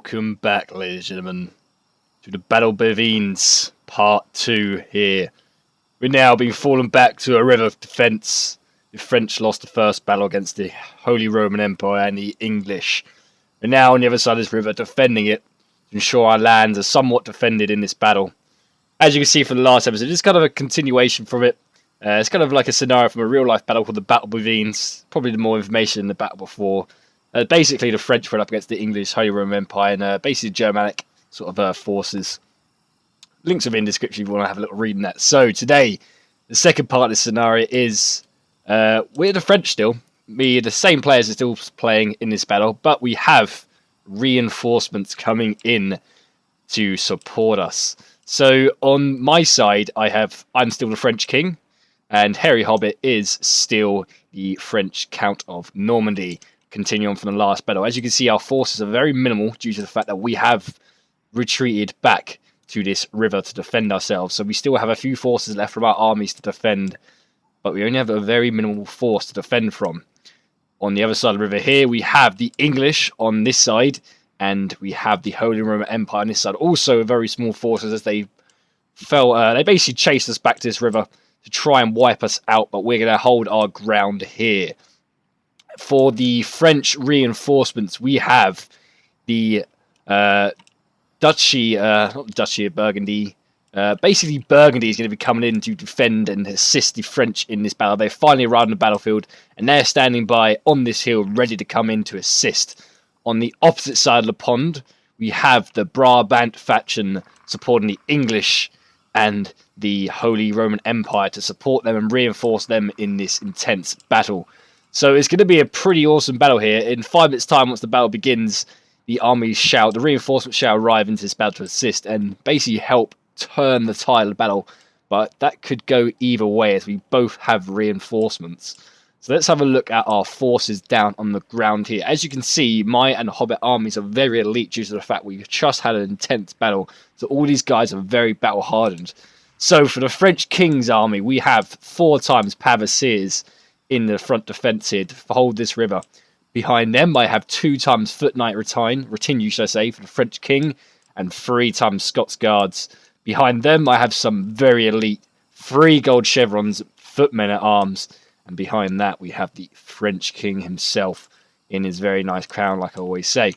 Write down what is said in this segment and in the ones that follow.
Welcome back, ladies and gentlemen, to the Battle of Bouvines Part 2 here. We're now being fallen back to a river of defence. The French lost the first battle against the Holy Roman Empire and the English. We're now on the other side of this river defending it to ensure our lands are somewhat defended in this battle. As you can see from the last episode, it's kind of a continuation from it. It's kind of like a scenario from a real-life battle called the Battle of Bouvines. Probably the more information in the battle before. Basically, the French went up against the English Holy Roman Empire and basically Germanic sort of forces. Links are in the description if you want to have a little read in that. So today, the second part of this scenario is we're the French still. The same players are still playing in this battle, but we have reinforcements coming in to support us. So on my side, I'm still the French king, and Harry Hobbit is still the French Count of Normandy. Continue on from the last battle. As you can see, our forces are very minimal due to the fact that we have retreated back to this river to defend ourselves. So we still have a few forces left from our armies to defend, but we only have a very minimal force to defend from. On the other side of the river here, we have the English on this side, and we have the Holy Roman Empire on this side. Also very small forces as they they basically chased us back to this river to try and wipe us out, but we're going to hold our ground here. For the French reinforcements, we have the Duchy, not the Duchy of Burgundy. Basically, Burgundy is going to be coming in to defend and assist the French in this battle. They've finally arrived on the battlefield, and they're standing by on this hill, ready to come in to assist. On the opposite side of the pond, we have the Brabant faction supporting the English and the Holy Roman Empire to support them and reinforce them in this intense battle. So it's going to be a pretty awesome battle here. In 5 minutes' time, once the battle begins, the reinforcements shall arrive into this battle to assist and basically help turn the tide of the battle. But that could go either way as we both have reinforcements. So let's have a look at our forces down on the ground here. As you can see, my and Hobbit armies are very elite due to the fact we just had an intense battle. So all these guys are very battle hardened. So for the French King's army, we have 4 times Pavasiers in the front defence here to hold this river. Behind them, I have 2 times Foot Knight retinue, should I say, for the French King, and 3 times Scots Guards. Behind them, I have some very elite 3 gold chevrons, footmen at arms, and behind that, we have the French King himself in his very nice crown, like I always say.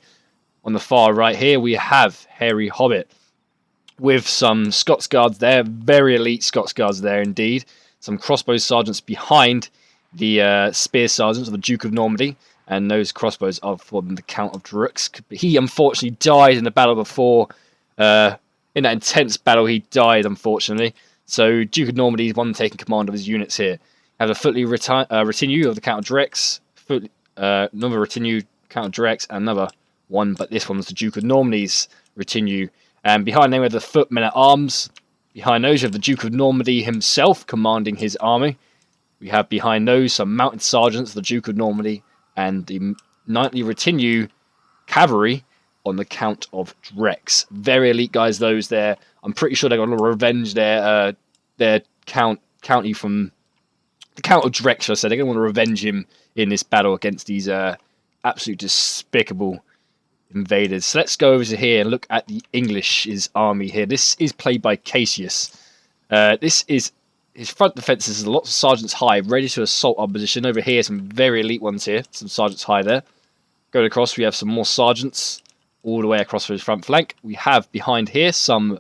On the far right here, we have Harry Hobbit with some Scots Guards there, very elite Scots Guards there indeed. Some crossbow sergeants behind the spear sergeants of the Duke of Normandy, and those crossbows are for the Count of Dreux. He unfortunately died in the battle before. In that intense battle, he died, unfortunately. So Duke of Normandy is one taking command of his units here. Have a footly retinue of the Count of Dreux, another retinue Count of Dreux, and another one, but this one was the Duke of Normandy's retinue. And behind them we have the footmen at arms. Behind those we have the Duke of Normandy himself commanding his army. We have behind those some mounted sergeants, the Duke of Normandy, and the knightly retinue cavalry on the Count of Dreux. Very elite guys, those there. I'm pretty sure they're going to revenge their county from the Count of Dreux. I said they're going to want to revenge him in this battle against these absolute despicable invaders. So let's go over to here and look at the English's army here. This is played by Cassius. This is his front defence is lots of sergeants high, ready to assault our position. Over here, some very elite ones here. Some sergeants high there. Going across, we have some more sergeants all the way across for his front flank. We have behind here some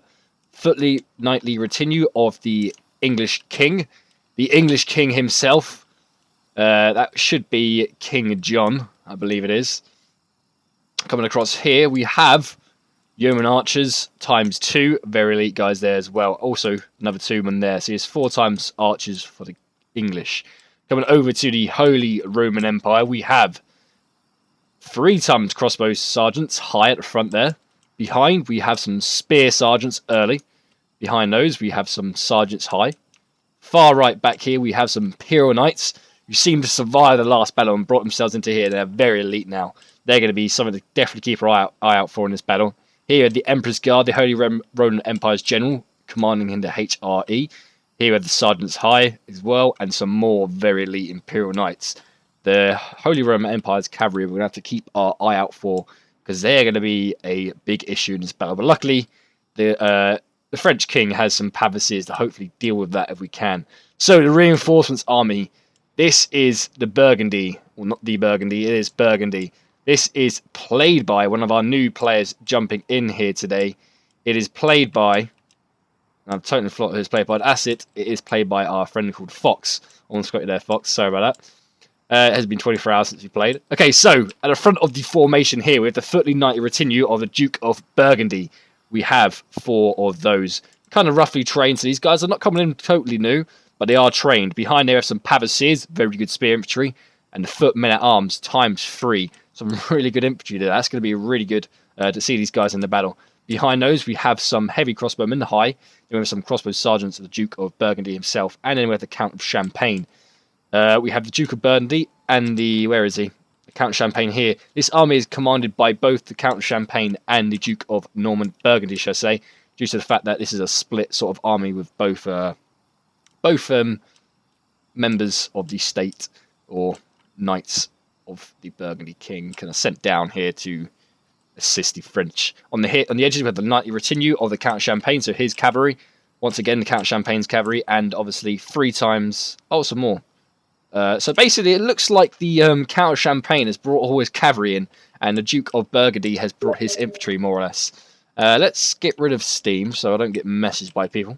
footly knightly retinue of the English king. The English king himself. That should be King John, I believe it is. Coming across here, we have yeoman archers times 2, very elite guys there as well. Also another 2 men there, so it's 4 times archers for the English. Coming over to the Holy Roman Empire, we have 3 times crossbow sergeants high at the front there. Behind we have some spear sergeants early. Behind those we have some sergeants high. Far right back here we have some Imperial Knights who seem to survive the last battle and brought themselves into here. They're very elite now. They're going to be something to definitely keep our eye out for in this battle. Here, the Emperor's Guard, the Holy Roman Empire's general, commanding in the HRE. Here are the Sergeants High as well, and some more very elite Imperial Knights. The Holy Roman Empire's cavalry we're going to have to keep our eye out for because they're going to be a big issue in this battle. But luckily, the French king has some paviliers to hopefully deal with that if we can. So the reinforcements army, this is the Burgundy, well not the Burgundy, it is Burgundy. This is played by one of our new players jumping in here today. It is played by, I'm totally forgot who it's played by, It is played by our friend called Fox. I almost got you there, Fox, sorry about that. It has been 24 hours since we played. Okay, so at the front of the formation here, we have the footly knighty retinue of the Duke of Burgundy. We have 4 of those, kind of roughly trained. So these guys are not coming in totally new, but they are trained. Behind there are some paviliers, very good spear infantry, and the foot men at arms ×3. Some really good infantry there. That's going to be really good to see these guys in the battle. Behind those, we have some heavy crossbowmen, high. Then we have some crossbow sergeants of the Duke of Burgundy himself, and then we have the Count of Champagne. We have the Duke of Burgundy and the, where is he? The Count of Champagne here. This army is commanded by both the Count of Champagne and the Duke of Norman Burgundy, shall I say, due to the fact that this is a split sort of army with both members of the state, or knights of the Burgundy king, kind of sent down here to assist the French. On the edges, we have the knightly retinue of the Count of Champagne, so his cavalry. Once again, the Count of Champagne's cavalry, and obviously 3 times, oh, some more. So basically, it looks like the Count of Champagne has brought all his cavalry in, and the Duke of Burgundy has brought his infantry, more or less. Let's get rid of Steam, so I don't get messaged by people.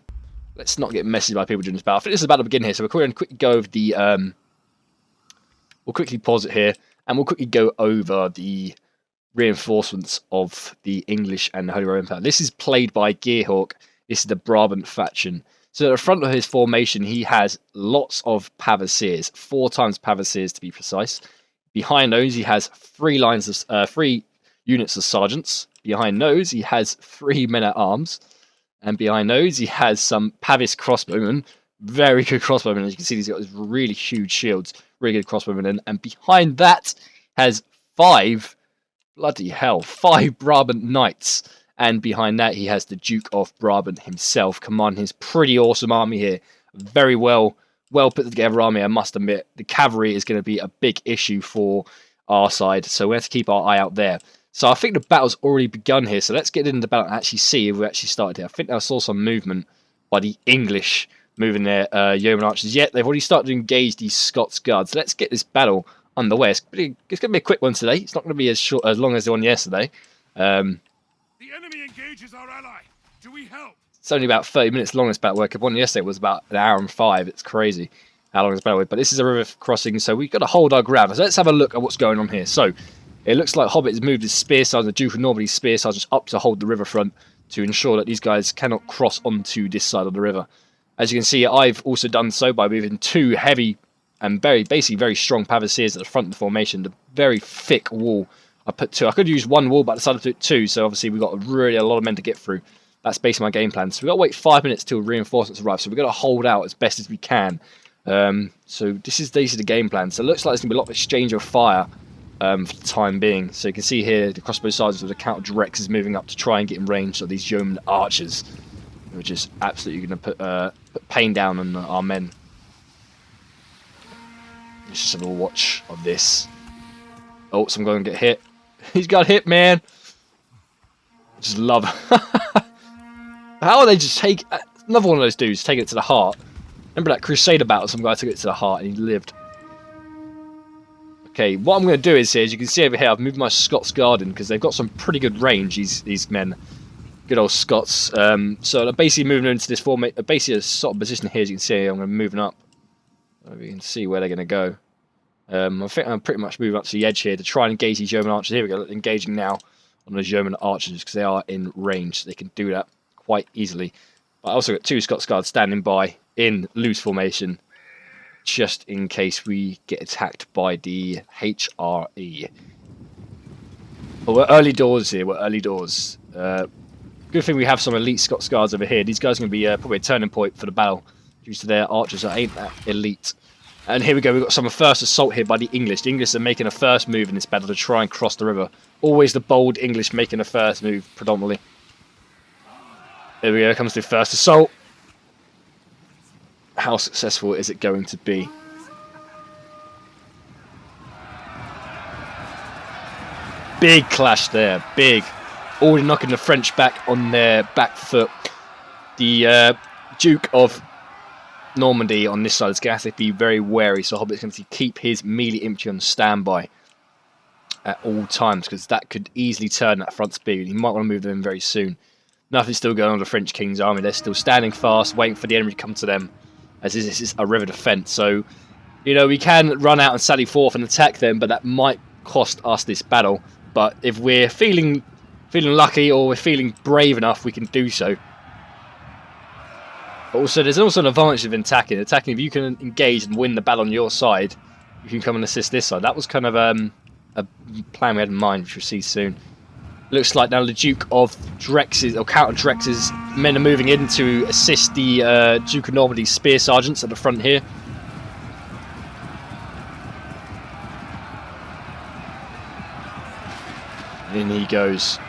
Let's not get messaged by people during this battle. I think this is about to begin here, so we're going to quickly go over the... we'll quickly pause it here, and we'll quickly go over the reinforcements of the English and the Holy Roman Empire. This is played by Gearhawk. This is the Brabant faction. So at the front of his formation, he has lots of paviliers, 4 times paviliers to be precise. Behind those, he has 3 units of sergeants. Behind those, he has 3 men at arms, and behind those, he has some pavis crossbowmen, very good crossbowmen. As you can see, he's got these really huge shields, really good crossbowmen, and behind that has 5, bloody hell, 5 Brabant knights. And behind that, he has the Duke of Brabant himself commanding his pretty awesome army here. Very well put together army, I must admit. The cavalry is going to be a big issue for our side, so we have to keep our eye out there. So I think the battle's already begun here, so let's get into the battle and actually see if we actually started here. I think I saw some movement by the English moving their yeoman archers. Yet they've already started to engage these Scots guards. So let's get this battle underway. It's going to be a quick one today. It's not going to be as long as the one yesterday. The enemy engages our ally. Do we help? It's only about 30 minutes long, this battle. The one yesterday was about 1 hour and 5. It's crazy how long this battle was. But this is a river crossing, so we've got to hold our ground. So let's have a look at what's going on here. So it looks like Hobbit has moved his spear sergeant, the Duke of Normandy's spear sergeants, up to hold the riverfront to ensure that these guys cannot cross onto this side of the river. As you can see, I've also done so by moving 2 heavy and basically very strong paviliers at the front of the formation. The very thick wall. I put 2. I could use 1 wall, but I decided to put 2. So obviously we've got really a lot of men to get through. That's basically my game plan. So we've got to wait 5 minutes till reinforcements arrive. So we've got to hold out as best as we can. So this is the game plan. So it looks like there's going to be a lot of exchange of fire for the time being. So you can see here the crossbow sergeants of the Count of Drex is moving up to try and get in range of these yeoman archers, which is absolutely going to put pain down on our men. Let's just have a watch of this. Oh, someone going to get hit. He's got hit, man. I just love how they just take another one of those dudes, taking it to the heart. Remember that Crusader battle? Some guy took it to the heart and he lived. Okay, what I'm going to do is here, as you can see over here, I've moved my Scots Guard in because they've got some pretty good range. These men, good old Scots. So they're basically moving into this formation, basically a sort of position here. As you can see, I'm going to be moving up. You can see where they're going to go. I think I'm pretty much moving up to the edge here to try and engage these yeoman archers. Here we go, engaging now on those yeoman archers because they are in range. So they can do that quite easily. But I also got 2 Scots Guards standing by in loose formation just in case we get attacked by the HRE. But we're early doors here, we're early doors. Good thing we have some elite Scots Guards over here. These guys are going to be probably a turning point for the battle due to their archers that ain't that elite. And here we go, we've got some first assault here by the English. The English are making a first move in this battle to try and cross the river. Always the bold English making a first move, predominantly. There we go, comes the first assault. How successful is it going to be? Big clash there, big. Already knocking the French back on their back foot. The Duke of Normandy on this side is going to have to be very wary, so Hobbit's going to keep his melee infantry on standby at all times, because that could easily turn that front speed. He might want to move them in very soon. Nothing's still going on with the French King's army. They're still standing fast, waiting for the enemy to come to them, as this is a river defence. So, you know, we can run out and sally forth and attack them, but that might cost us this battle. But if we're feeling lucky, or we're feeling brave enough, we can do so. But also, there's also an advantage of attacking. Attacking, if you can engage and win the battle on your side, you can come and assist this side. That was kind of a plan we had in mind, which we'll see soon. Looks like now the Duke of Drex's, or Count of Drex's men are moving in to assist the Duke of Normandy's spear sergeants at the front here. In he goes.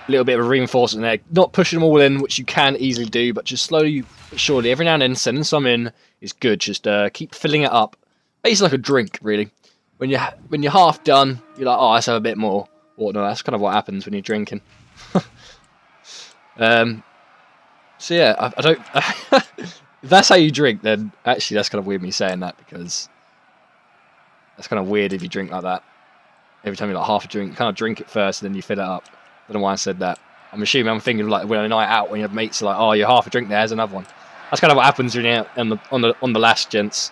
A little bit of a reinforcement there. Not pushing them all in, which you can easily do, but just slowly but surely, every now and then, sending some in is good. Just keep filling it up. Basically like a drink, really. When you're half done, you're like, oh, let's have a bit more. Or no, that's kind of what happens when you're drinking. So yeah, I don't... if that's how you drink, then actually that's kind of weird me saying that, because that's kind of weird if you drink like that. Every time you like half a drink, you kind of drink it first and then you fill it up. I don't know why I said that. I'm thinking like when a night out, when your mates are like, oh, you're half a drink, there's another one. That's kind of what happens when you're on the lash, gents.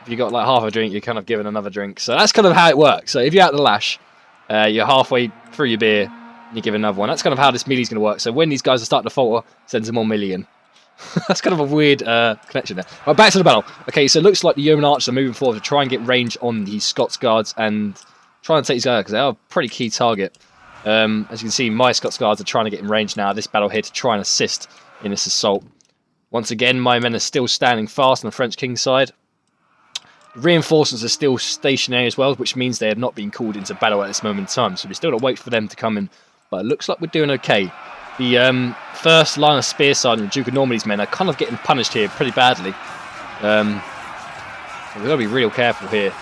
If you got like half a drink, you're kind of given another drink. So that's kind of how it works. So if you're at the lash, you're halfway through your beer, and you give another one. That's kind of how this melee is going to work. So when these guys are starting to falter, send some more melee in. That's kind of a weird connection there. Right, back to the battle. Okay, so it looks like the yeoman archers are moving forward to try and get range on the Scots guards and try and take these guys, because they are a pretty key target. As you can see, my Scots guards are trying to get in range now. This battle here to try and assist in this assault. Once again, my men are still standing fast on the French King's side. Reinforcements are still stationary as well, which means they have not been called into battle at this moment in time. So we still got to wait for them to come in. But it looks like we're doing okay. The first line of spear sergeant, Duke of Normandy's men, are kind of getting punished here pretty badly. So we've got to be real careful here.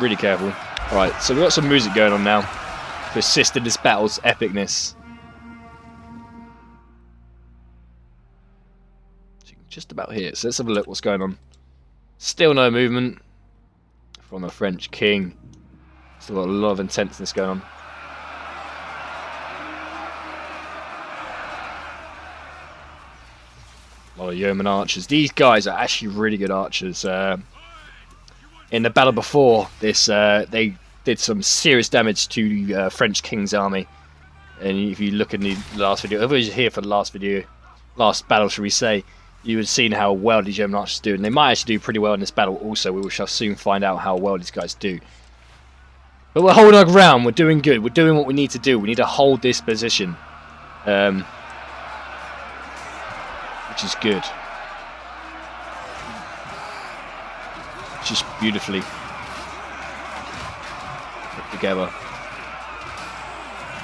Really careful. Alright, so we've got some music going on now to assist in this battle's epicness. Just about here. So let's have a look what's going on. Still no movement from the French King. Still got a lot of intenseness going on. A lot of yeoman archers. These guys are actually really good archers. In the battle before this, they did some serious damage to the French King's army. And if you look in the last video, if you were here for the last battle, should we say, you would have seen how well these yeoman archers do. And they might actually do pretty well in this battle also. We shall soon find out how well these guys do. But we're holding our ground. We're doing good. We're doing what we need to do. We need to hold this position. Which is good. Just beautifully put together.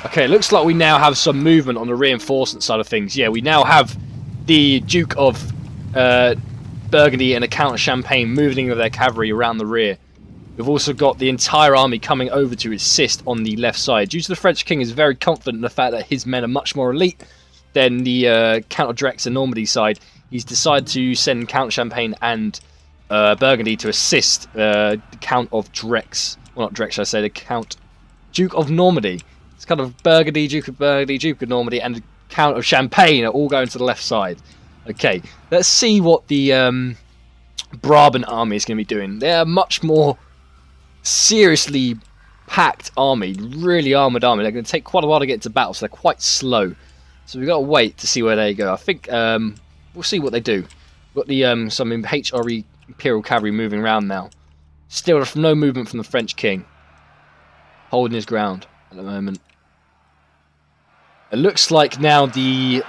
Okay, it looks like we now have some movement on the reinforcement side of things. Yeah, we now have the Duke of Burgundy and the Count of Champagne moving with their cavalry around the rear. We've also got the entire army coming over to assist on the left side. Due to the French King is very confident in the fact that his men are much more elite than the Count of Drex and Normandy side, he's decided to send Count Champagne and Burgundy to assist the Count of Drex. Well, not Drex, I say, the Count Duke of Normandy. It's kind of Burgundy, Duke of Normandy, and the Count of Champagne are all going to the left side. Okay, let's see what the Brabant army is going to be doing. They're a much more seriously packed army, really armoured army. They're going to take quite a while to get into battle, so they're quite slow. So we've got to wait to see where they go. I think we'll see what they do. We've got the some HRE Imperial Cavalry moving around now. Still no movement from the French King. Holding his ground at the moment. It looks like now the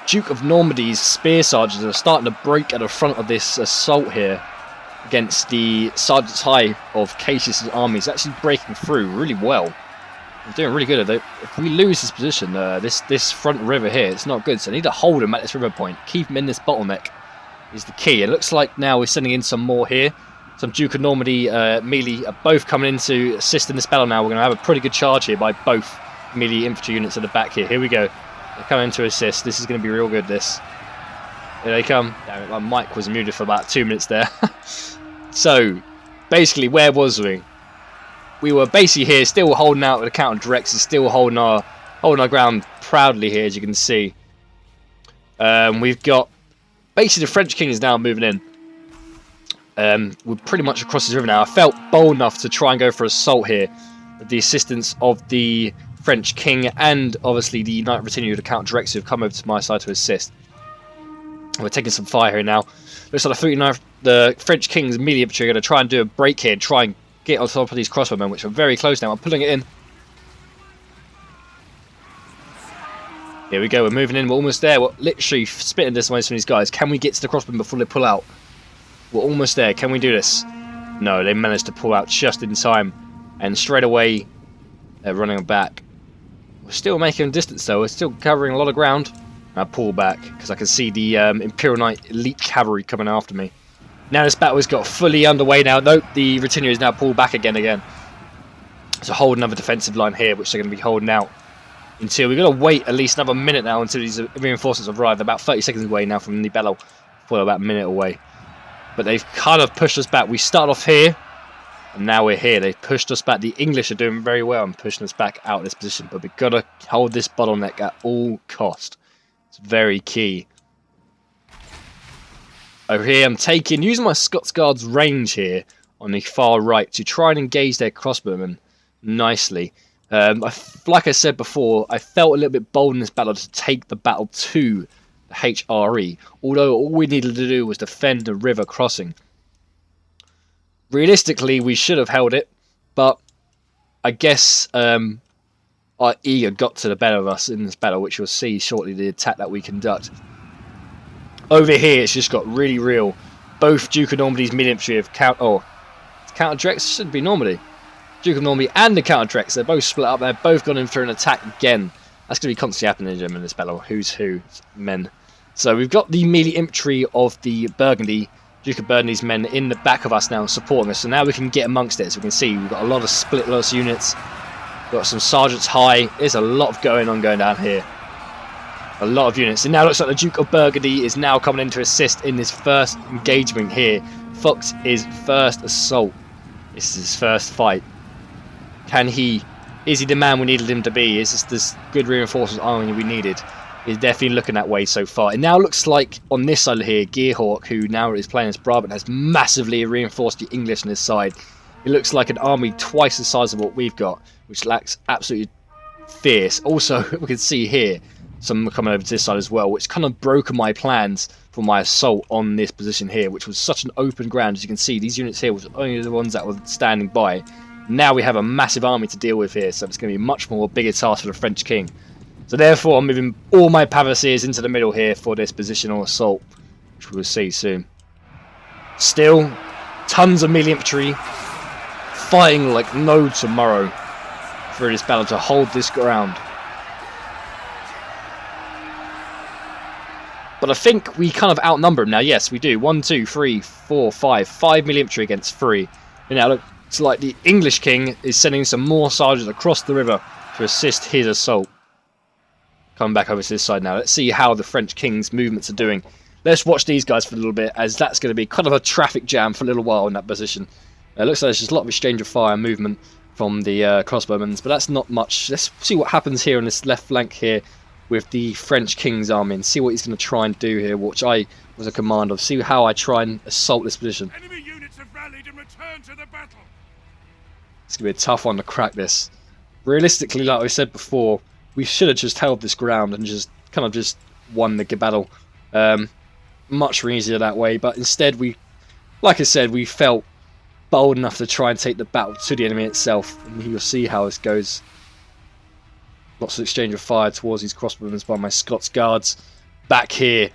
Duke of Normandy's spear sergeants are starting to break at the front of this assault here against the Sergeants High of Cassius' army. It's actually breaking through really well. They're doing really good. If we lose this position, this front river here, it's not good. So I need to hold them at this river point, keep them in this bottleneck. is the key. It looks like now we're sending in some more here. Some Duke of Normandy melee are both coming in to assist in this battle now. We're going to have a pretty good charge here by both melee infantry units at the back here. Here we go. They're coming in to assist. This is going to be real good, this. Here they come. Damn it, my mic was muted for about 2 minutes there. So, basically, where was we? We were basically here, still holding out with the counter-directs, and still holding our ground proudly here, as you can see. We've got basically the French king is now moving in. We're pretty much across this river now. I felt bold enough to try and go for assault here with the assistance of the French king and obviously the United Britannia, the counter-directs who have come over to my side to assist. We're taking some fire here now. Looks like the French king's melee infantry are going to try and do a break here and try and get on top of these crossbowmen, which are very close now. I'm pulling it in. Here we go, we're moving in, we're almost there. We're literally spitting distance from these guys. Can we get to the crossbowmen before they pull out? We're almost there, can we do this? No, they managed to pull out just in time. And straight away, they're running back. We're still making distance though, we're still covering a lot of ground. I pull back, because I can see the Imperial Knight Elite Cavalry coming after me. Now this battle has got fully underway now. Nope, the Britannia is now pulled back again. So hold another defensive line here, which they're going to be holding out until we've got to wait at least another minute now until these reinforcements arrive. They're about 30 seconds away now from the battle, well, about a minute away. But they've kind of pushed us back. We start off here, and now we're here. They've pushed us back. The English are doing very well and pushing us back out of this position, but we've got to hold this bottleneck at all cost. It's very key. Over here, I'm using my Scots Guards range here on the far right to try and engage their crossbowmen nicely. Like I said before, I felt a little bit bold in this battle to take the battle to the HRE, although all we needed to do was defend the river crossing. Realistically, we should have held it, but I guess our ego got to the better of us in this battle, which you'll see shortly, the attack that we conduct. Over here, it's just got really real. Both Duke of Normandy's mid-infantry have counter-directs should be Normandy. Duke of Normandy and the counter-directs, they're both split up, they're both gone in for an attack again. That's going to be constantly happening in this battle. Who's who? Men. So we've got the melee infantry of the Burgundy, Duke of Burgundy's men in the back of us now supporting us. So now we can get amongst it. As we can see, we've got a lot of split loss units. We've got some sergeants high. There's a lot of going down here. A lot of units. And now it looks like the Duke of Burgundy is now coming in to assist in this first engagement here. Fox is first assault. This is his first fight. Is he the man we needed him to be? Is this good reinforcements army we needed? He's definitely looking that way so far. It now looks like on this side here, Gearhawk, who now is playing as Brabant, has massively reinforced the English on his side. It looks like an army twice the size of what we've got, which lacks absolutely fierce. Also, we can see here some coming over to this side as well, which kind of broke my plans for my assault on this position here, which was such an open ground. As you can see, these units here were only the ones that were standing by. Now we have a massive army to deal with here, so it's going to be much more bigger task for the French king. So therefore, I'm moving all my Pavasiers into the middle here for this positional assault, which we'll see soon. Still, tons of melee infantry fighting like no tomorrow through this battle to hold this ground. But I think we kind of outnumber them now. Yes, we do. 1, 2, 3, 4, 5. 5 melee infantry against 3. And now look, it's like the English king is sending some more soldiers across the river to assist his assault. Coming back over to this side now. Let's see how the French king's movements are doing. Let's watch these guys for a little bit, as that's going to be kind of a traffic jam for a little while in that position. It looks like there's just a lot of exchange of fire and movement from the crossbowmen, but that's not much. Let's see what happens here on this left flank here with the French king's army and see what he's going to try and do here, which I was a command of. See how I try and assault this position. Enemy units have rallied and returned to the battle. It's going to be a tough one to crack this. Realistically, like I said before, we should have just held this ground and just kind of just won the battle. Much easier that way, but instead we, like I said, we felt bold enough to try and take the battle to the enemy itself, and you'll see how this goes. Lots of exchange of fire towards these crossbowmen by my Scots Guards. Back here,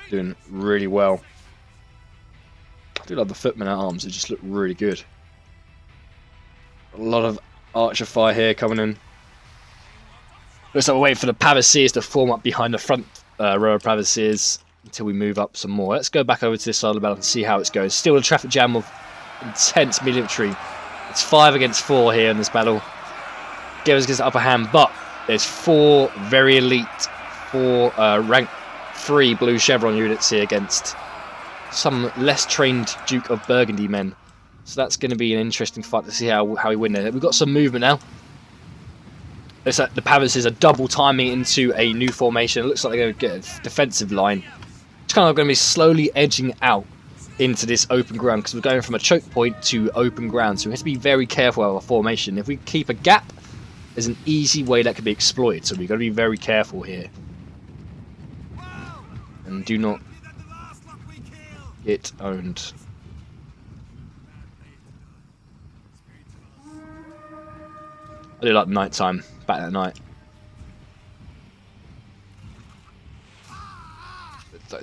doing really well. I do love the footmen at arms, they just look really good. A lot of archer fire here coming in. Looks like we're waiting for the Pavasiers to form up behind the front row of Pavasiers. until we move up some more. Let's go back over to this side of the battle and see how it's going. Still a traffic jam of intense military. It's 5 against 4 here in this battle. Givers gets the upper hand, but there's 4 very elite, 4 rank 3 blue chevron units here against some less trained Duke of Burgundy men. So that's going to be an interesting fight to see how we win there. We've got some movement now. Looks like the Palaces are double timing into a new formation. It looks like they're going to get a defensive line. It's kind of going to be slowly edging out into this open ground because we're going from a choke point to open ground. So we have to be very careful of our formation. If we keep a gap, there's an easy way that can be exploited. So we've got to be very careful here. And do not get owned. I do like nighttime, back at night.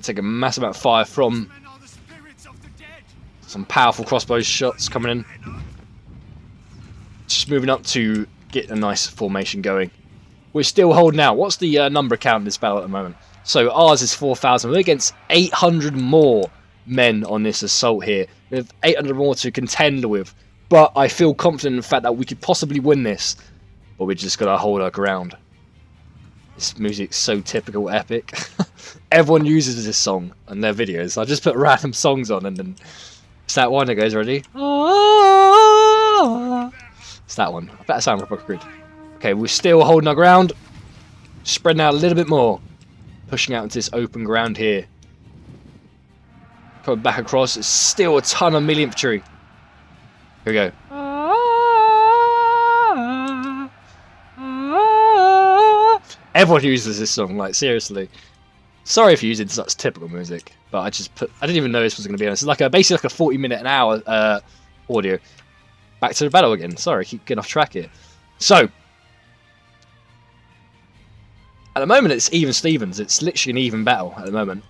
Take a massive amount of fire from some powerful crossbow shots coming in. Just moving up to get a nice formation going. We're still holding out. What's the number count in this battle at the moment? So ours is 4,000. We're against 800 more men on this assault here. We have 800 more to contend with. But I feel confident in the fact that we could possibly win this. But we just got to hold our ground. This music's so typical epic. Everyone uses this song on their videos. I just put random songs on and then it's that one that goes, ready? It's that one. I better sound proper good. Okay, we're still holding our ground. Spreading out a little bit more. Pushing out into this open ground here. Coming back across. It's still a ton of melee infantry. Here we go. Everyone uses this song, like seriously. Sorry if you're using such typical music, but I didn't even know this was going to be on. It's like basically like a 40-minute an hour audio. Back to the battle again. Sorry, I keep getting off track here. So, at the moment it's even Stevens. It's literally an even battle at the moment.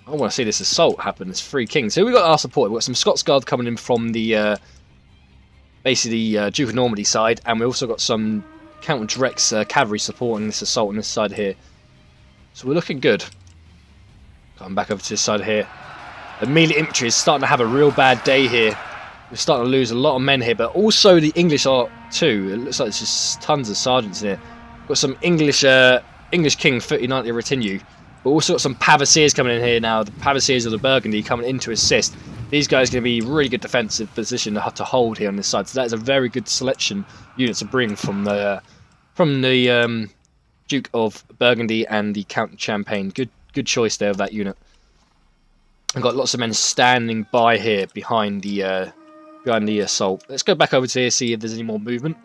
I want to see this assault happen. It's 3 kings. So we've got our support. We've got some Scots Guard coming in from the basically Duke of Normandy side, and we also got some Count Drek's cavalry supporting this assault on this side here. So we're looking good. Coming back over to this side here. The melee infantry is starting to have a real bad day here. We're starting to lose a lot of men here, but also the English are too. It looks like there's just tons of sergeants here. Got some English King 3090 retinue. But also got some Pavasiers coming in here now. The Pavasiers of the Burgundy coming in to assist. These guys are going to be really good defensive position to have to hold here on this side. So that is a very good selection unit to bring from the Duke of Burgundy and the Count Champagne. Good choice there of that unit. I've got lots of men standing by here behind the assault. Let's go back over to here, see if there's any more movement.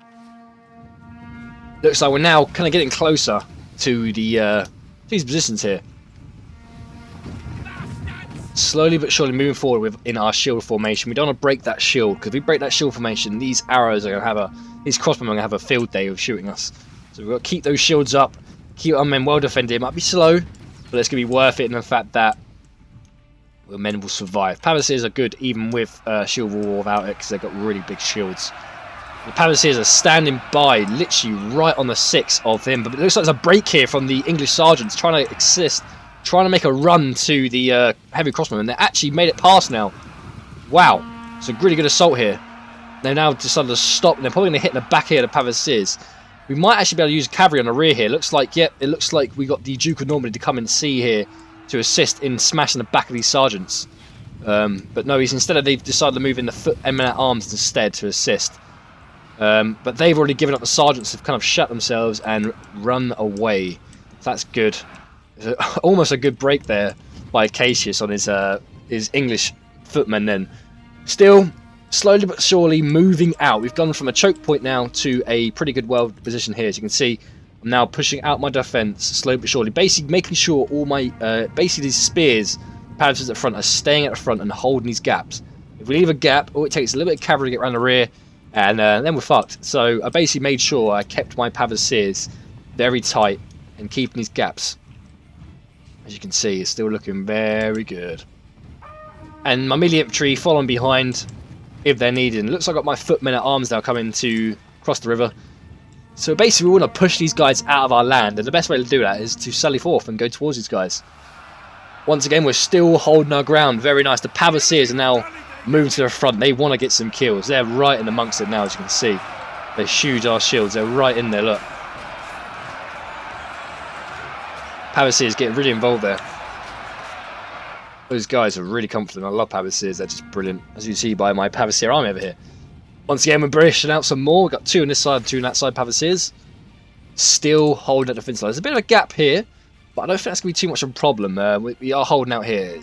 Looks like we're now kind of getting closer to these positions here. Slowly but surely moving forward in our shield formation. We don't want to break that shield, because if we break that shield formation, these arrows are going to have these crossbowmen are going to have a field day of shooting us. So we've got to keep those shields up, keep our men well defended. It might be slow, but it's going to be worth it in the fact that the men will survive. Pavasiers are good even with shield wall without it, because they've got really big shields. The Pavasiers are standing by, literally right on the 6 of him. But it looks like there's a break here from the English sergeants trying to assist, trying to make a run to the heavy crossbowmen. And they actually made it past now. Wow, it's a really good assault here. They've now decided to stop, and they're probably going to hit in the back here of the Pavasiers. We might actually be able to use cavalry on the rear here. Looks like, yep, it looks like we got the Duke of Normandy to come and see here to assist in smashing the back of these sergeants. But no, they've decided to move in the foot men-at-arms instead to assist. But they've already given up. The sergeants have kind of shut themselves and run away. So that's good. Almost a good break there by Cassius on his English footmen then. Still, slowly but surely moving out. We've gone from a choke point now to a pretty good well position here. As you can see, I'm now pushing out my defense slowly but surely. Basically making sure all my, basically these spears, Pavasiers at the front, are staying at the front and holding these gaps. If we leave a gap, all it takes is a little bit of cavalry to get around the rear, and then we're fucked. So I basically made sure I kept my Pavasiers very tight and keeping these gaps. As you can see, it's still looking very good. And my melee infantry following behind if they're needed. It looks like I've got my footmen at arms now coming to cross the river. So basically we want to push these guys out of our land, and the best way to do that is to sally forth and go towards these guys. Once again, we're still holding our ground. Very nice. The Pavasiers are now moving to the front. They want to get some kills. They're right in amongst it now, as you can see. They huge our shields. They're right in there, look. Pavasiers getting really involved there. Those guys are really confident. I love Pavasiers. They're just brilliant, as you can see by my Pavasier army over here. Once again, we're British out some more. We've got 2 on this side, 2 on that side, Pavasiers. Still holding at the defense line. There's a bit of a gap here, but I don't think that's going to be too much of a problem. We are holding out here.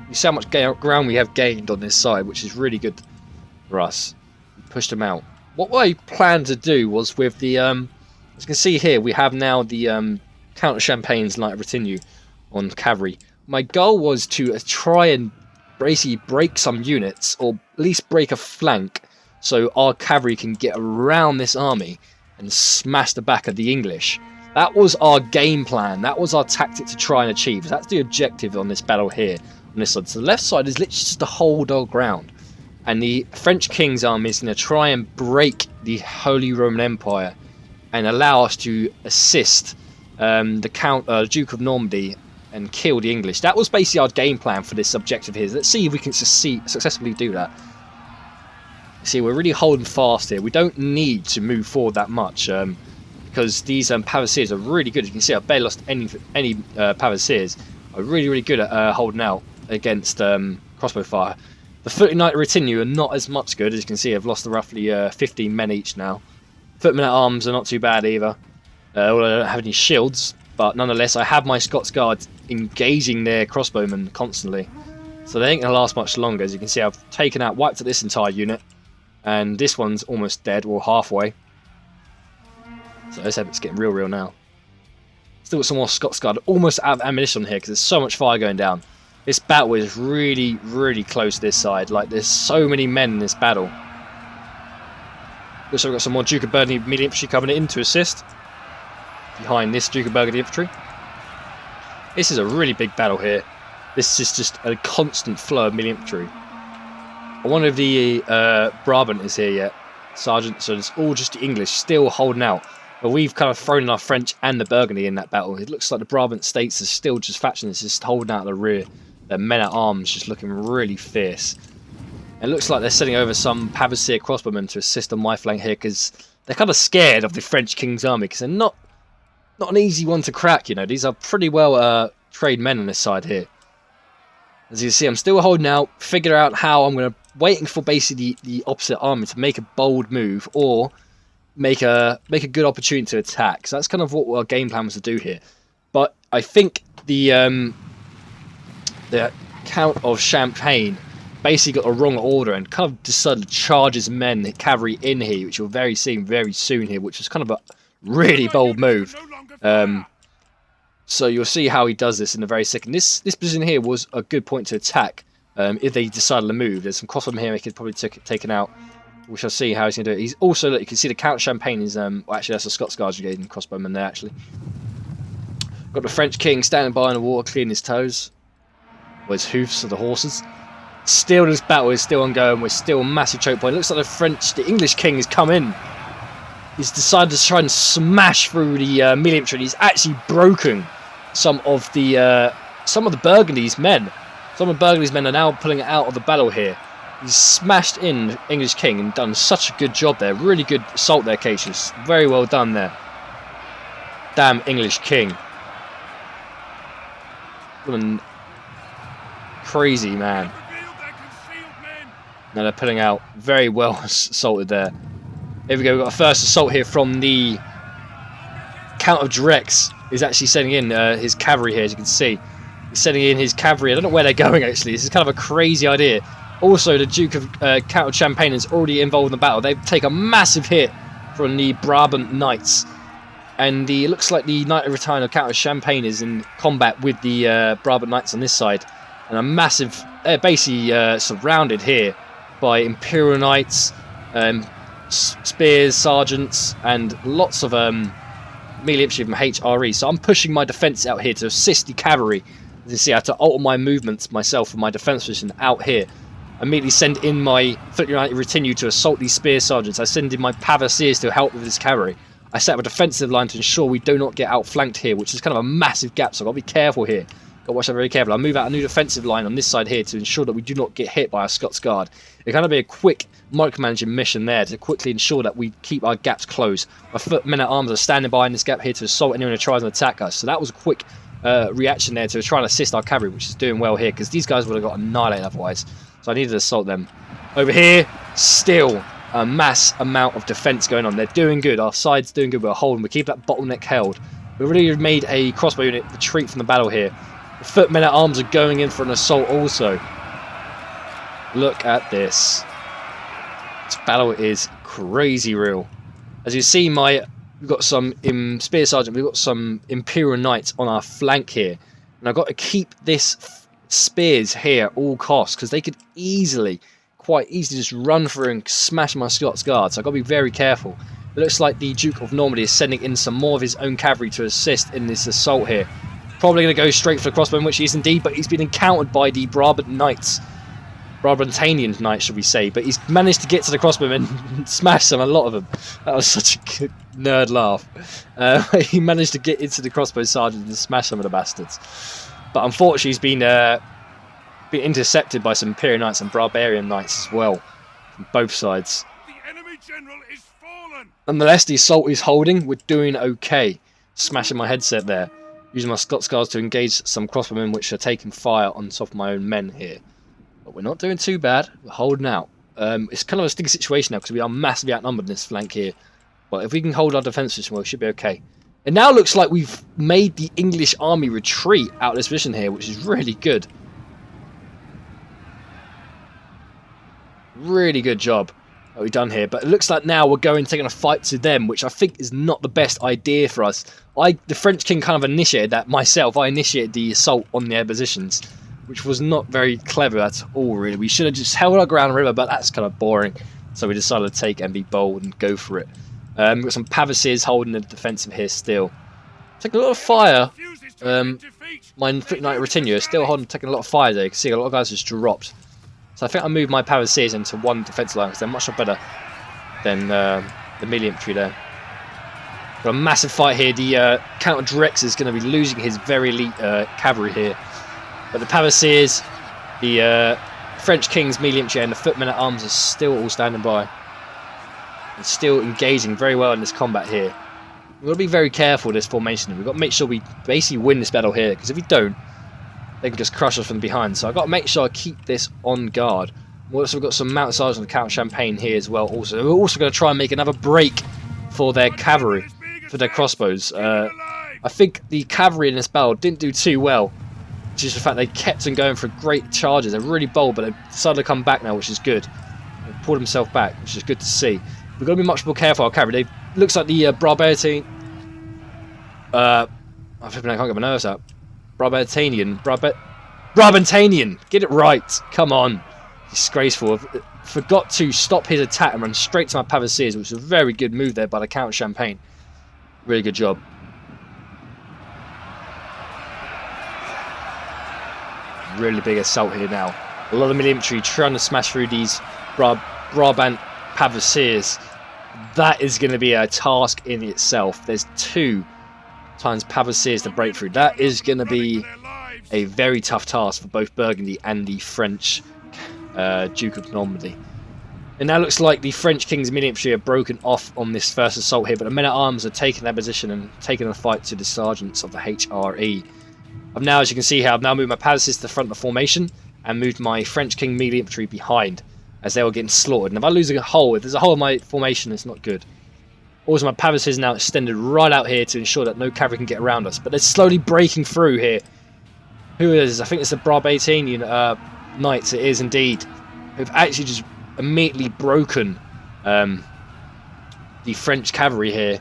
You see how much ground we have gained on this side, which is really good for us. We pushed them out. What I planned to do was with the, as you can see here, we have now the Count of Champagne's Knight of Retinue on cavalry. My goal was to try and basically break some units, or at least break a flank, so our cavalry can get around this army and smash the back of the English. That was our game plan. That was our tactic to try and achieve. That's the objective on this battle here. On this side, so the left side is literally just to hold our ground, and the French King's army is going to try and break the Holy Roman Empire and allow us to assist the Duke of Normandy and kill the English. That was basically our game plan for this objective here. Let's see if we can successfully do that. See, we're really holding fast here. We don't need to move forward that much because these Pavasiers are really good. You can see I've barely lost any Pavasiers. Are really good at holding out against crossbow fire. The Footmen Knight Retinue are not as much good. As you can see, I've lost roughly 15 men each now. Footmen at arms are not too bad either. Although I don't have any shields, but nonetheless I have my Scots Guards engaging their crossbowmen constantly. So they ain't going to last much longer. As you can see, I've wiped out this entire unit. And this one's almost dead, or halfway. So let's hope it's getting real now. Still got some more Scots Guard, almost out of ammunition here because there's so much fire going down. This battle is really close this side. Like, there's so many men in this battle. Looks like we've got some more Duke of Burgundy melee infantry coming in to assist. Behind this Duke of Burgundy infantry. This is a really big battle here. This is just a constant flow of melee infantry. One of the Brabant is here yet, Sergeant, so it's all just the English still holding out. But we've kind of thrown in our French and the Burgundy in that battle. It looks like the Brabant states are still just factions, just holding out the rear. Their men at arms just looking really fierce. It looks like they're sending over some Pavasier crossbowmen to assist on my flank here because they're kind of scared of the French King's army because they're not an easy one to crack. You know, these are pretty well trained men on this side here. As you can see, I'm still holding out, figure out how I'm going to waiting for basically the opposite army to make a bold move or make a good opportunity to attack. So that's kind of what our game plan was to do here. But I think the Count of Champagne basically got a wrong order and kind of decided to charge his men, the cavalry in here, which you'll see very soon here, which was kind of a really bold move. So you'll see how he does this in a very second. This position here was a good point to attack if they decided to move. There's some crossbowmen here he could probably taken out. We shall see how he's going to do it. He's also, look, you can see the Count of Champagne is, well, actually that's a Scots Guards Brigade and crossbowmen there actually. Got the French King standing by in the water cleaning his toes. Or his hoofs of the horses. Still, this battle is still ongoing. We're still a massive choke point. It looks like the English King has come in. He's decided to try and smash through the melee infantry. He's actually broken some of the Burgundy's men. Some of Burgundy's men are now pulling it out of the battle here. He's smashed in English King and done such a good job there. Really good assault there, Cassius. Very well done there. Damn English King. What a crazy man. Now they're pulling out. Very well assaulted there. Here we go. We've got a first assault here from the Count of Drex. He's actually sending in his cavalry here, as you can see. He's sending in his cavalry. I don't know where they're going, actually. This is kind of a crazy idea. Also, the Duke of Count of Champagne is already involved in the battle. They take a massive hit from the Brabant Knights. And it looks like the Knight of Retinue of Count of Champagne is in combat with the Brabant Knights on this side. And a massive... They're basically surrounded here by Imperial Knights, spears, sergeants, and lots of melee infantry from HRE. So I'm pushing my defence out here to assist the cavalry. As you see, I have to alter my movements myself from my defence position out here. I immediately send in my Footmen Knight Retinue to assault these spear sergeants. I send in my Pavasiers to help with this cavalry. I set up a defensive line to ensure we do not get outflanked here, which is kind of a massive gap, so I've got to be careful here. Got to watch that very carefully. I'll move out a new defensive line on this side here to ensure that we do not get hit by our Scots Guard. It kind of be a quick micromanaging mission there to quickly ensure that we keep our gaps closed. My foot men-at-arms are standing by in this gap here to assault anyone who tries to attack us. So that was a quick reaction there to try and assist our cavalry, which is doing well here, because these guys would have got annihilated otherwise. So I needed to assault them. Over here, still a mass amount of defense going on. They're doing good. Our side's doing good. We're holding. We keep that bottleneck held. We've really made a crossbow unit retreat from the battle here. The foot men-at-arms are going in for an assault also. Look at this. This battle is crazy real. As you see, we've got some Spear Sergeant, we've got some Imperial Knights on our flank here. And I've got to keep this spears here at all costs, because they could quite easily just run through and smash my Scots Guard. So I've got to be very careful. It looks like the Duke of Normandy is sending in some more of his own cavalry to assist in this assault here. Probably going to go straight for the crossbow, which he is indeed, but he's been encountered by the Brabantanian Knights, should we say. But he's managed to get to the crossbow and smash them, a lot of them. That was such a good nerd laugh. He managed to get into the crossbow sergeant and smash some of the bastards. But unfortunately, he's been intercepted by some Imperial Knights and Barbarian Knights as well, from both sides. The enemy general is fallen. Nonetheless, the assault is holding. We're doing okay. Smashing my headset there. Using my Scots Guards to engage some crossbowmen which are taking fire on top of my own men here. But we're not doing too bad. We're holding out. It's kind of a sticky situation now because we are massively outnumbered in this flank here. But if we can hold our defence position well, we should be okay. It now looks like we've made the English army retreat out of this position here, which is really good. Really good job that we've done here. But it looks like now we're taking a fight to them, which I think is not the best idea for us. The French king kind of initiated that myself. I initiated the assault on their positions, which was not very clever at all, really. We should have just held our ground river, but that's kind of boring. So we decided to take and be bold and go for it. We've got some Pavises holding the defensive here still. Taking a lot of fire. My Foot Knight Retinue is still taking a lot of fire there. You can see a lot of guys just dropped. So I think I moved my Pavises into one defensive line because they're much better than the melee infantry there. Got a massive fight here. The Count of Drex is going to be losing his very elite cavalry here. But the Pavises, the French King's melee infantry and the footmen at arms are still all standing by. And still engaging very well in this combat here. We've got to be very careful with this formation. We've got to make sure we basically win this battle here, because if we don't, they can just crush us from behind. So I've got to make sure I keep this on guard. We've also got some Mounted Sergeant and Count Champagne here as well. Also, we're also going to try and make another break for their cavalry, for their crossbows. I think the cavalry in this battle didn't do too well. Just the fact they kept on going for great charges. They're really bold, but they've decided to come back now, which is good. They pulled themselves back, which is good to see. We've got to be much more careful our cavalry. Looks like the Brabantanian. I can't get my nerves out. Brabantanian. Get it right. Come on. Disgraceful. Forgot to stop his attack and run straight to my Pavises, which was a very good move there by the Count Champagne. Really good job. Really big assault here now. A lot of infantry trying to smash through these Brabant Pavises. That is going to be a task in itself. There's 2 times Pavises to break through. That is going to be a very tough task for both Burgundy and the French Duke of Normandy. And now looks like the French King's infantry are broken off on this first assault here, but the men-at-arms are taking their position and taking the fight to the sergeants of the HRE. Now, as you can see here, I've now moved my Pavises to the front of the formation and moved my French King melee infantry behind as they were getting slaughtered. And if I lose a hole, if there's a hole in my formation, it's not good. Also, my Pavises now extended right out here to ensure that no cavalry can get around us. But they're slowly breaking through here. Who is? I think it's the Brabantanian Knights. It is indeed. Who've actually just immediately broken the French cavalry here.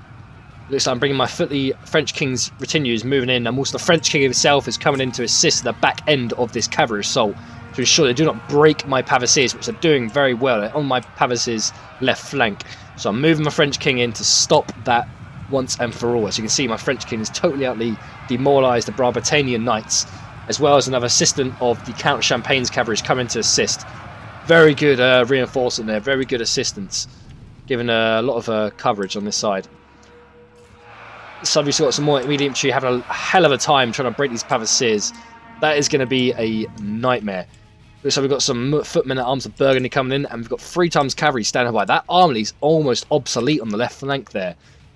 Looks like I'm bringing the French King's retinues moving in, and also the French King himself is coming in to assist the back end of this cavalry assault to ensure they do not break my Pavises, which they're doing very well. They're on my Pavises' left flank. So I'm moving my French King in to stop that once and for all. As you can see, my French King is totally demoralised the Brabantanian Knights, as well as another assistant of the Count Champagne's cavalry is coming to assist. Very good reinforcement there, very good assistance, giving a lot of coverage on this side. So we've got some more immediate infantry having a hell of a time trying to break these pavasiers. That is going to be a nightmare. So we've got some footmen at arms of Burgundy coming in, and we've got 3 times cavalry standing by. That army's almost obsolete on the left flank there.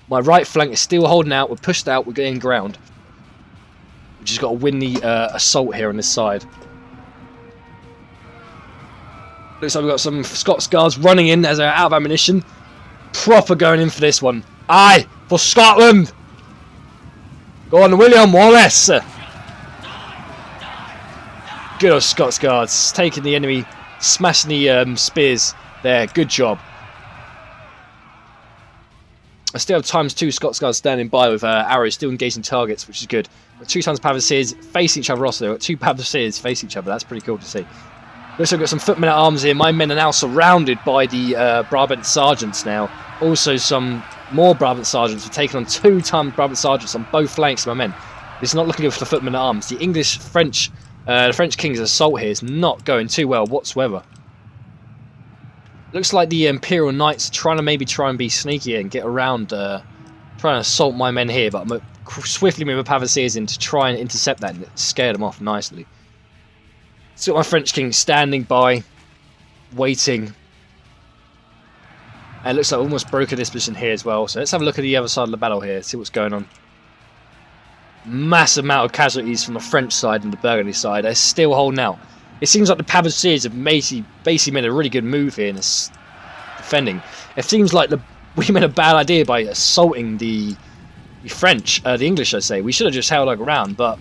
My right flank is still holding out. We're pushed out. We're getting ground. We've just got to win the assault here on this side. Looks like we've got some Scots Guards running in as they're out of ammunition. Proper going in for this one. Aye, for Scotland! Go on, William Wallace! Good old Scots Guards, taking the enemy, smashing the spears there. Good job. I still have ×2 Scots Guards standing by with arrows still engaging targets, which is good. Got 2 times pavasiers facing each other also. We've got 2 pavasiers facing each other. That's pretty cool to see. Looks like we've got some footmen at arms here. My men are now surrounded by the Brabant sergeants now. Also some more Brabant sergeants. We're taking on 2 times Brabant sergeants on both flanks of my men. This is not looking good for the footmen at arms. The the French King's assault here is not going too well whatsoever. Looks like the Imperial Knights are trying to try and be sneaky and get around, trying to assault my men here, but I'm swiftly moving pavasiers in to try and intercept that and scare them off nicely. So my French King standing by, waiting. And it looks like I've almost broken this position here as well. So let's have a look at the other side of the battle here, see what's going on. Massive amount of casualties from the French side and the Burgundy side. They're still holding out. It seems like the pavasiers have basically made a really good move here in this defending. It seems like we made a bad idea by assaulting the French, the English I say. We should have just held our ground, but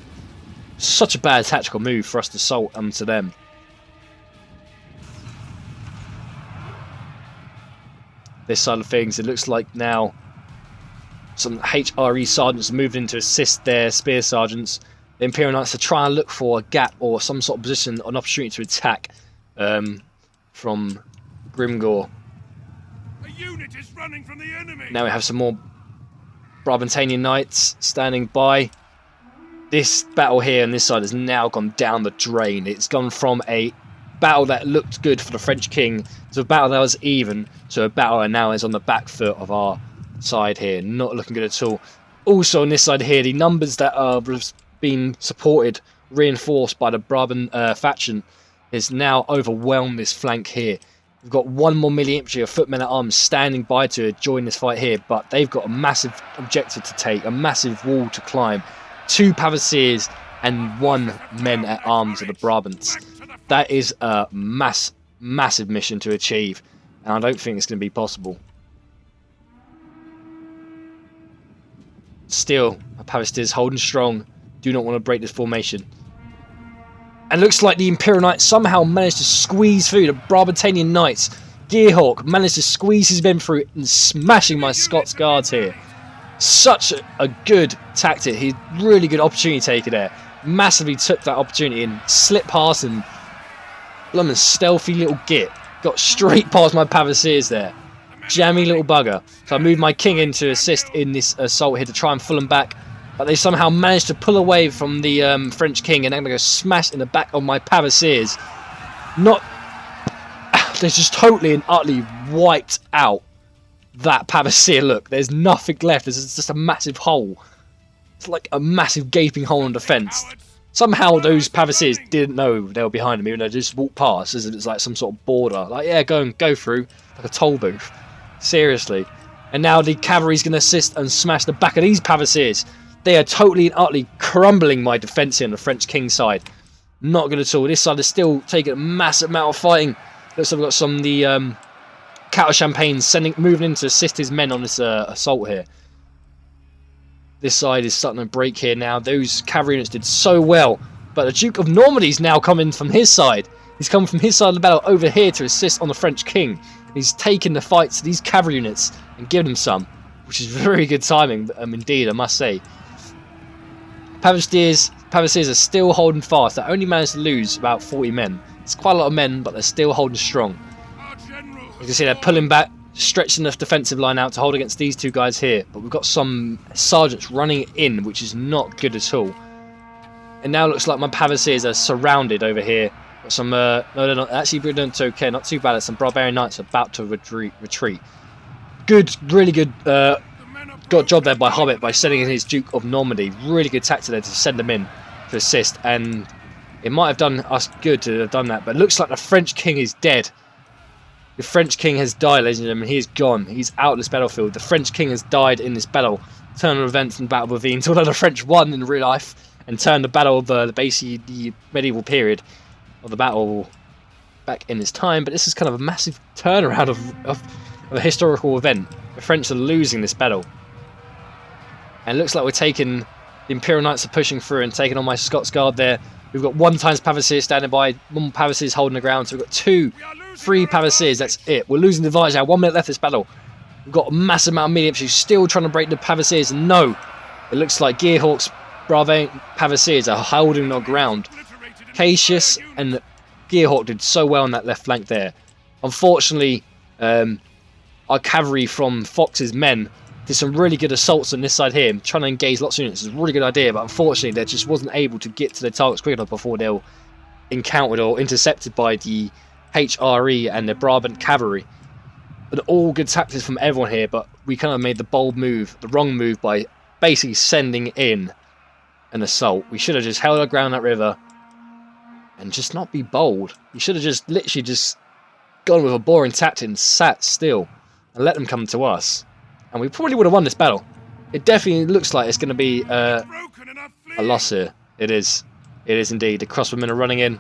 such a bad tactical move for us to assault to them. This side of things, it looks like now some HRE sergeants are moving in to assist their spear sergeants. The Imperial Knights are trying to look for a gap or some sort of position, an opportunity to attack from Grimgor. A unit is running from the enemy. Now we have some more Brabantanian Knights standing by. This battle here on this side has now gone down the drain. It's gone from a battle that looked good for the French King to a battle that was even to a battle that now is on the back foot of our side here. Not looking good at all. Also on this side here, the numbers that are being supported, reinforced by the Brabant faction, has now overwhelmed this flank here. We've got 1 more melee infantry of footmen at arms standing by to join this fight here, but they've got a massive objective to take, a massive wall to climb. 2 pavasiers and 1 men at arms of the Brabants. That is a massive mission to achieve, and I don't think it's going to be possible. Still, my pavasiers holding strong. Do not want to break this formation. And looks like the Imperial Knights somehow managed to squeeze through. The Brabantanian Knights, Gearhawk, managed to squeeze his men through and smashing my Scots Guards here. Such a good tactic. He really good opportunity taker there. Massively took that opportunity and slipped past him. Blummin' stealthy little git. Got straight past my pavasiers there. Jammy little bugger. So I moved my king in to assist in this assault here to try and pull them back. But they somehow managed to pull away from the French king, and they're going to go smash in the back of my pavasiers. They're just totally and utterly wiped out that pavasier. Look, there's nothing left. There's just a massive hole. It's like a massive gaping hole in defence. Somehow those pavasiers didn't know they were behind them, even though they just walked past as if it's like some sort of border. Like, yeah, go through, like a toll booth. Seriously. And now the cavalry's going to assist and smash the back of these pavasiers. They are totally and utterly crumbling my defence here on the French King side. Not good at all. This side is still taking a massive amount of fighting. Looks like we've got some of the Count of Champagne moving in to assist his men on this assault here. This side is starting to break here now. Those cavalry units did so well. But the Duke of Normandy's now coming from his side. He's coming from his side of the battle over here to assist on the French King. He's taking the fight to these cavalry units and giving them some, which is very good timing, indeed, I must say. Pavasiers are still holding fast. They only managed to lose about 40 men. It's quite a lot of men, but they're still holding strong. You can see they're pulling back, stretching the defensive line out to hold against these 2 guys here. But we've got some sergeants running in, which is not good at all. And now it looks like my pavasiers are surrounded over here. Got some, no, they're not. Actually, we're doing okay. Not too bad. Some barbarian knights are about to retreat. Good, really good got a job there by Hobbit by sending in his Duke of Normandy. Really good tactic there to send them in to assist, and it might have done us good to have done that, but it looks like the French king is dead. The French king has died, ladies and gentlemen. He is gone. He's out of this battlefield. The French king has died in this battle. Turn of events in the Battle of Bouvines, although the French won in real life and turned the battle of basically the medieval period of the battle back in this time. But this is kind of a massive turnaround of a historical event. The French are losing this battle. And it looks like we're taking... The Imperial Knights are pushing through and taking on my Scots Guard there. We've got 1 times Pavasiers standing by, 1 Pavasiers holding the ground. So we've got 2, 3 Pavasiers, that's it. We're losing the advantage now, 1 minute left this battle. We've got a massive amount of medium infantry still trying to break the Pavasiers. And no, it looks like Gearhawk's Brave Pavasiers are holding the ground. Cassius and Gearhawk did so well on that left flank there. Unfortunately, our cavalry from Fox's men did some really good assaults on this side here, trying to engage lots of units. It's a really good idea, but unfortunately they just wasn't able to get to their targets quick enough before they were encountered or intercepted by the HRE and the Brabant cavalry. But all good tactics from everyone here, but we kind of made the bold move, the wrong move, by basically sending in an assault. We should have just held our ground that river and just not be bold. We should have just literally just gone with a boring tactic and sat still and let them come to us. And we probably would have won this battle. It definitely looks like it's going to be a loss here. It is. It is indeed. The crossbowmen are running in.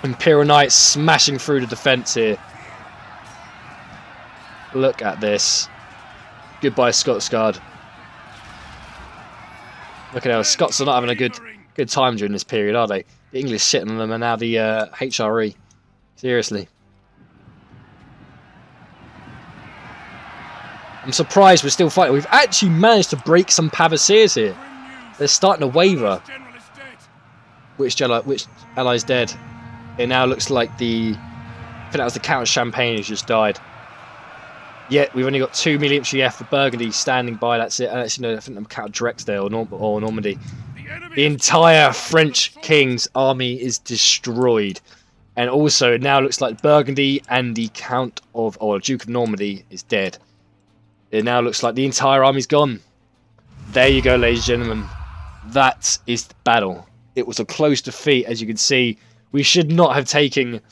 Imperial Knights smashing through the defence here. Look at this. Goodbye, Scots Guard. Look at how Scots are not having a good time during this period, are they? The English sitting on them and now the HRE. Seriously. I'm surprised we're still fighting. We've actually managed to break some Pavasiers here. They're starting to waver. Which ally's dead? It now looks like the... I think that was the Count of Champagne who's just died. Yet we've only got 2 military F for Burgundy standing by. That's it. Actually, no, I think I'm Count Drexdale or Normandy. The entire French king's army is destroyed. And also, it now looks like Burgundy and the Count of... or Duke of Normandy is dead. It now looks like the entire army's gone. There you go, ladies and gentlemen. That is the battle. It was a close defeat, as you can see. We should not have taken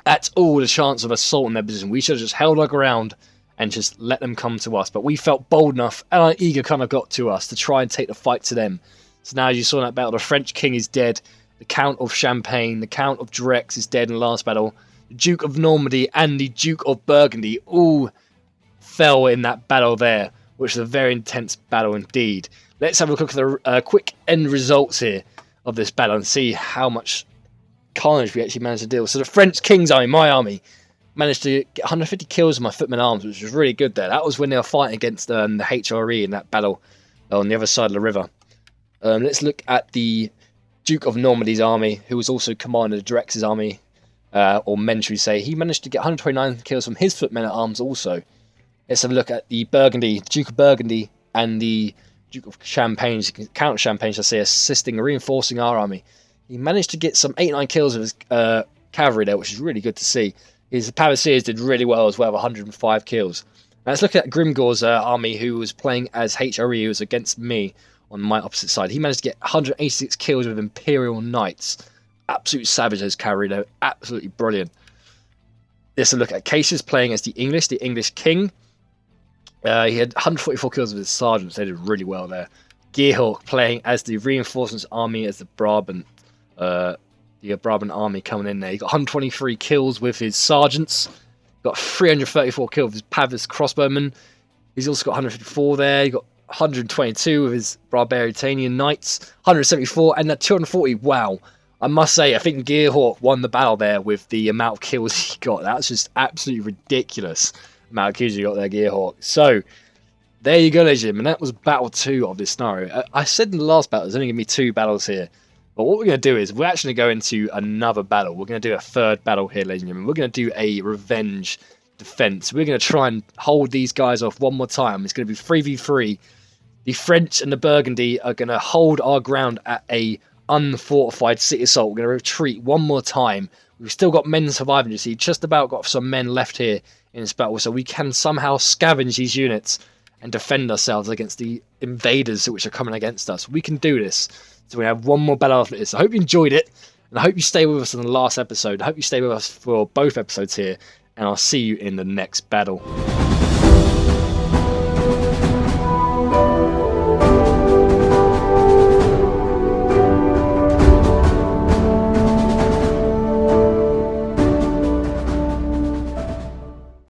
at all the chance of assault in their position. We should have just held our ground and just let them come to us. But we felt bold enough, and our ego kind of got to us to try and take the fight to them. So now, as you saw in that battle, the French king is dead. The Count of Champagne, the Count of Drex is dead in the last battle. The Duke of Normandy and the Duke of Burgundy all fell in that battle there, which was a very intense battle indeed. Let's have a look at the quick end results here of this battle and see how much carnage we actually managed to deal. So the French King's army, my army, managed to get 150 kills with my footmen arms, which was really good there. That was when they were fighting against the HRE in that battle on the other side of the river. Let's look at the Duke of Normandy's army, who was also commander of Drex's army, or men should we say. He managed to get 129 kills from his footmen at arms also. Let's have a look at the Burgundy, Duke of Burgundy, and the Duke of Champagne, Count of Champagne, shall I say, assisting, reinforcing our army. He managed to get some 8-9 kills of his cavalry there, which is really good to see. His Pavasiers did really well as well, 105 kills. Now let's look at Grimgor's army, who was playing as HRE, who was against me on my opposite side. He managed to get 186 kills with Imperial Knights. Absolute savage, those cavalry, though. Absolutely brilliant. Let's look at Cassius playing as the English king. He had 144 kills with his sergeants. They did really well there. Gearhawk playing as the reinforcements army, as the Brabant army coming in there. He got 123 kills with his sergeants. Got 334 kills with his Pavis crossbowmen. He's also got 154 there. He got 122 with his Barbarian Knights. 174 and that 240. Wow. I must say, I think Gearhawk won the battle there with the amount of kills he got. That's just absolutely ridiculous. Amount of kills you got there, Gearhawk. So, there you go, ladies and gentlemen. That was battle 2 of this scenario. I said in the last battle, there's only going to be 2 battles here. But what we're going to do is, we're actually going to go into another battle. We're going to do a 3rd battle here, ladies and gentlemen. We're going to do a revenge defense. We're going to try and hold these guys off one more time. It's going to be 3v3. The French and the Burgundy are going to hold our ground at a unfortified city assault. We're going to retreat one more time. We've still got men surviving. You see, just about got some men left here in this battle, so we can somehow scavenge these units and defend ourselves against the invaders which are coming against us. We can do this. So we have one more battle after this. I hope you enjoyed it, and I hope you stay with us in the last episode. I hope you stay with us for both episodes here, and I'll see you in the next battle.